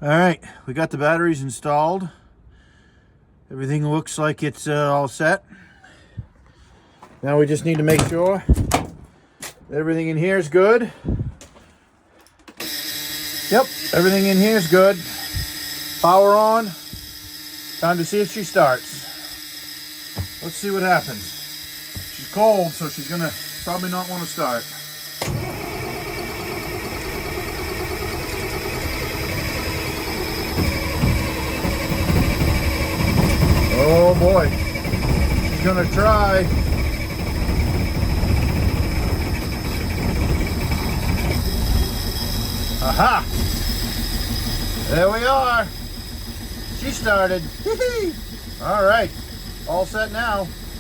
All right, we got the batteries installed. Everything looks like it's all set. Now we just need to make sure everything in here is good. Yep, everything in here is good. Power on. Time to see if she starts. Let's see what happens. She's cold, so she's gonna probably not want to start. Oh boy, she's gonna try. Aha! There we are. She started. All right, all set now.